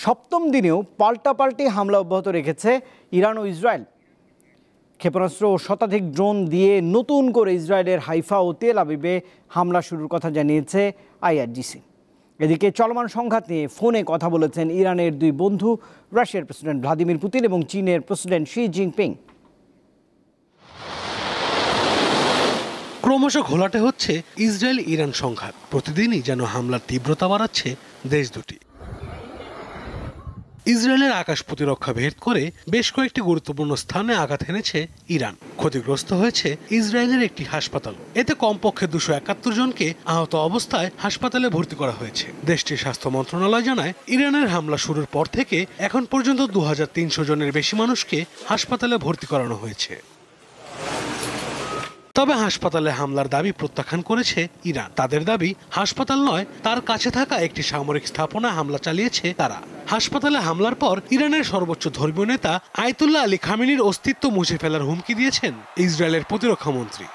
সপ্তম দিনেও পাল্টাপাল্টি হামলা অব্যাহত রেখেছে ইরান ও ইসরায়েল। ক্ষেপণাস্ত্র ও শতাধিক ড্রোন দিয়ে নতুন করে ইসরায়েলের হাইফা ও তেল আবিবে হামলা শুরুর কথা জানিয়েছে আইআরজিসি। এদিকে চলমান সংঘাত নিয়ে ফোনে কথা বলেছেন ইরানের দুই বন্ধু, রাশিয়ার প্রেসিডেন্ট ভ্লাদিমির পুতিন এবং চীনের প্রেসিডেন্ট শি জিনপিং। ক্রমশ ঘোলাটে হচ্ছে ইসরায়েল ইরান সংঘাত। প্রতিদিনই যেন হামলার তীব্রতা বাড়াচ্ছে দেশ দুটি। ইসরায়েলের আকাশ প্রতিরক্ষা ভেদ করে বেশ কয়েকটি গুরুত্বপূর্ণ স্থানে আঘাত এনেছে ইরান। ক্ষতিগ্রস্ত হয়েছে ইসরায়েলের একটি হাসপাতাল। এতে কমপক্ষে 271 জনকে আহত অবস্থায় হাসপাতালে ভর্তি করা হয়েছে। দেশটির স্বাস্থ্য মন্ত্রণালয় জানায়, ইরানের হামলা শুরুর পর থেকে এখন পর্যন্ত 2300 জনের বেশি মানুষকে হাসপাতালে ভর্তি করানো হয়েছে। তবে হাসপাতালে হামলার দাবি প্রত্যাখ্যান করেছে ইরান। তাদের দাবি, হাসপাতাল নয়, তার কাছে থাকা একটি সামরিক স্থাপনা হামলা চালিয়েছে তারা। হাসপাতালে হামলার পর ইরানের সর্বোচ্চ ধর্মীয় নেতা আয়াতুল্লাহ আলী খামেনির অস্তিত্ব মুছে ফেলার হুমকি দিয়েছেন ইসরায়েলের প্রতিরক্ষা মন্ত্রী।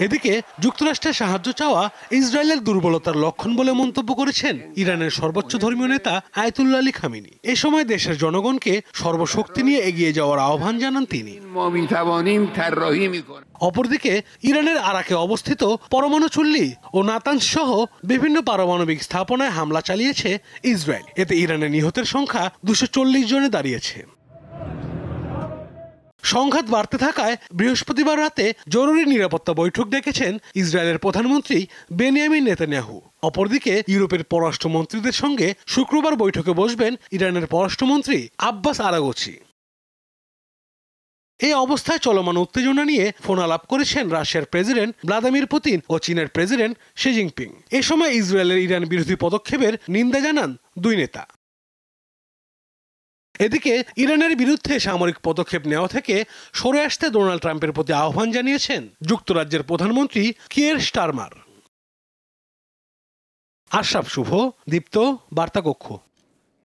এদিকে যুক্তরাষ্ট্রের সাহায্য চাওয়া ইসরায়েলের দুর্বলতার লক্ষণ বলে মন্তব্য করেছেন ইরানের সর্বোচ্চ ধর্মীয় নেতা আয়াতুল্লাহ আলী খামেনি। এ সময় দেশের জনগণকে সর্বশক্তি নিয়ে এগিয়ে যাওয়ার আহ্বান জানান তিনি। অপরদিকে ইরানের আরাকে অবস্থিত পরমাণু চুল্লি ও নাতানজ সহ বিভিন্ন পারমাণবিক স্থাপনায় হামলা চালিয়েছে ইসরায়েল। এতে ইরানের নিহতের সংখ্যা 240 জনে দাঁড়িয়েছে। সংঘাত বাড়তে থাকায় বৃহস্পতিবার রাতে জরুরি নিরাপত্তা বৈঠক ডেকেছেন ইসরায়েলের প্রধানমন্ত্রী বেনিয়ামিন নেতানিয়াহু। অপরদিকে ইউরোপের পররাষ্ট্রমন্ত্রীদের সঙ্গে শুক্রবার বৈঠকে বসবেন ইরানের পররাষ্ট্রমন্ত্রী আব্বাস আরাগচি। এই অবস্থায় চলমান উত্তেজনা নিয়ে ফোন আলাপ করেছেন রাশিয়ার প্রেসিডেন্ট ভ্লাদিমির পুতিন ও চীনের প্রেসিডেন্ট শি জিনপিং। এ সময় ইসরায়েলের ইরান বিরোধী পদক্ষেপের নিন্দা জানান দুই নেতা। এদিকে ইরানের বিরুদ্ধে সামরিক পদক্ষেপ নেওয়া থেকে সরে আসতে ডোনাল্ড ট্রাম্পের প্রতি আহ্বান জানিয়েছেন যুক্তরাজ্যের প্রধানমন্ত্রী কিয়ের স্টারমার। আশরাফ শুভ, দীপ্ত, বার্তা কক্ষ।